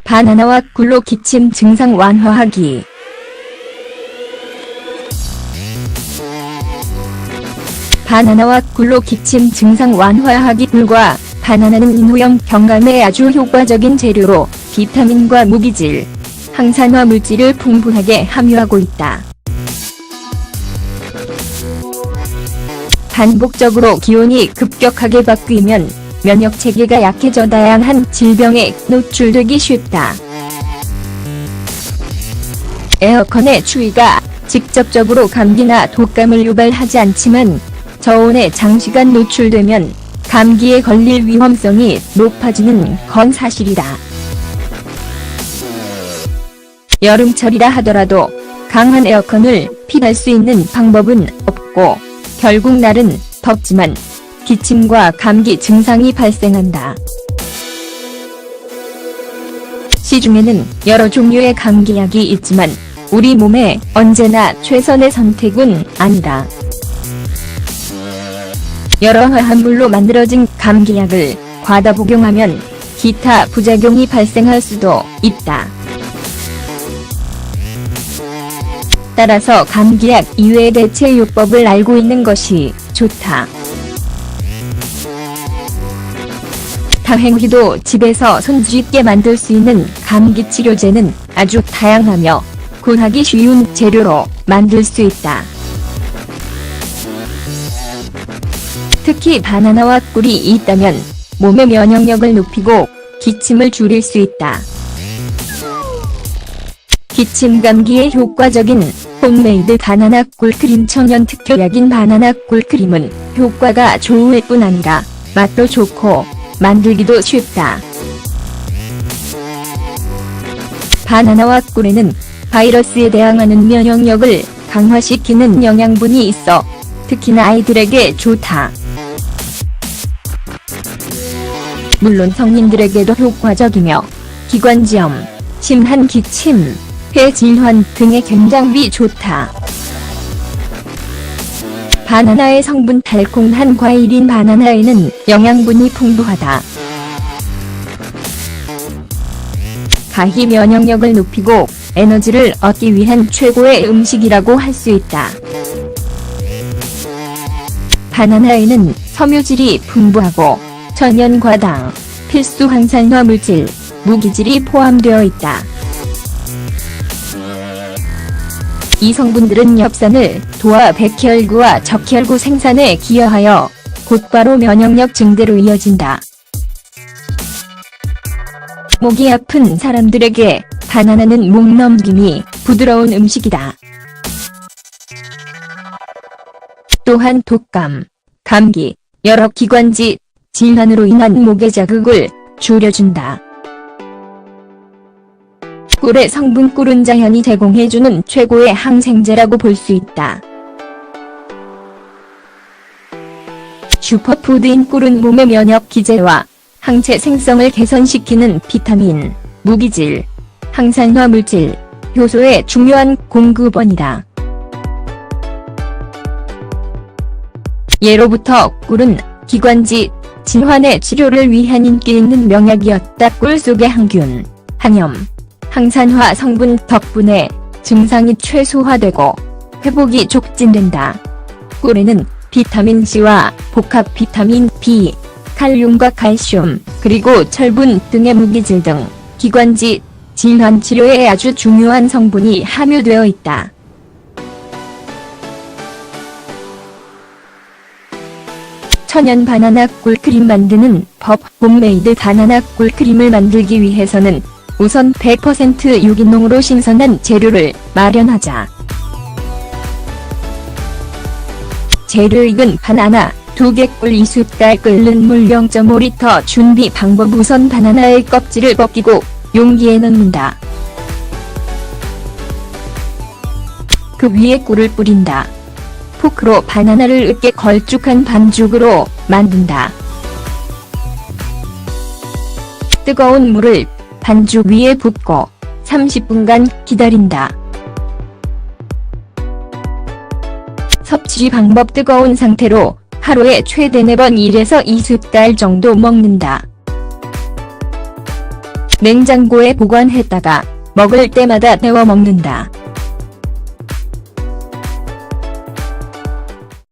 바나나와 꿀로 기침 증상 완화하기. 바나나와 꿀로 기침 증상 완화하기. 꿀과 바나나는 인후염 경감에 아주 효과적인 재료로 비타민과 무기질, 항산화 물질을 풍부하게 함유하고 있다. 반복적으로 기온이 급격하게 바뀌면 면역 체계가 약해져 다양한 질병에 노출되기 쉽다. 에어컨의 추위가 직접적으로 감기나 독감을 유발하지 않지만 저온에 장시간 노출되면 감기에 걸릴 위험성이 높아지는 건 사실이다. 여름철이라 하더라도 강한 에어컨을 피할 수 있는 방법은 없고 결국 날은 덥지만 기침과 감기 증상이 발생한다. 시중에는 여러 종류의 감기약이 있지만 우리 몸에 언제나 최선의 선택은 아니다. 여러 화합물로 만들어진 감기약을 과다 복용하면 기타 부작용이 발생할 수도 있다. 따라서 감기약 이외의 대체요법을 알고 있는 것이 좋다. 다행히도 집에서 손쉽게 만들 수 있는 감기 치료제는 아주 다양하며 구하기 쉬운 재료로 만들 수 있다. 특히 바나나와 꿀이 있다면 몸의 면역력을 높이고 기침을 줄일 수 있다. 기침 감기에 효과적인 홈메이드 바나나 꿀크림. 천연 특효약인 바나나 꿀크림은 효과가 좋을 뿐 아니라 맛도 좋고 만들기도 쉽다. 바나나와 꿀에는 바이러스에 대항하는 면역력을 강화시키는 영양분이 있어 특히나 아이들에게 좋다. 물론 성인들에게도 효과적이며 기관지염, 심한 기침, 폐질환 등의 굉장히 좋다. 바나나의 성분. 달콤한 과일인 바나나에는 영양분이 풍부하다. 가히 면역력을 높이고 에너지를 얻기 위한 최고의 음식이라고 할 수 있다. 바나나에는 섬유질이 풍부하고 천연과당, 필수 항산화 물질, 무기질이 포함되어 있다. 이 성분들은 엽산을 도와 백혈구와 적혈구 생산에 기여하여 곧바로 면역력 증대로 이어진다. 목이 아픈 사람들에게 바나나는 목 넘김이 부드러운 음식이다. 또한 독감, 감기, 여러 기관지 질환으로 인한 목의 자극을 줄여준다. 꿀의 성분. 꿀은 자연이 제공해주는 최고의 항생제라고 볼 수 있다. 슈퍼푸드인 꿀은 몸의 면역 기제와 항체 생성을 개선시키는 비타민, 무기질, 항산화 물질, 효소의 중요한 공급원이다. 예로부터 꿀은 기관지 질환의 치료를 위한 인기 있는 명약이었다. 꿀 속의 항균, 항염, 항산화 성분 덕분에 증상이 최소화되고 회복이 촉진된다. 꿀에는 비타민C와 복합 비타민 B, 칼륨과 칼슘, 그리고 철분 등의 무기질 등 기관지 질환 치료에 아주 중요한 성분이 함유되어 있다. 천연 바나나 꿀크림 만드는 법. 홈메이드 바나나 꿀크림을 만들기 위해서는 우선 100% 유기농으로 신선한 재료를 마련하자. 재료익은 바나나 2개, 꿀 2숟갈, 끓는 물 0.5리터. 준비 방법. 우선 바나나의 껍질을 벗기고 용기에 넣는다. 그 위에 꿀을 뿌린다. 포크로 바나나를 으깨 걸쭉한 반죽으로 만든다. 뜨거운 물을 반죽 위에 붓고 30분간 기다린다. 섭취 방법. 뜨거운 상태로 하루에 최대 4번 1에서 2습달 정도 먹는다. 냉장고에 보관했다가 먹을 때마다 데워 먹는다.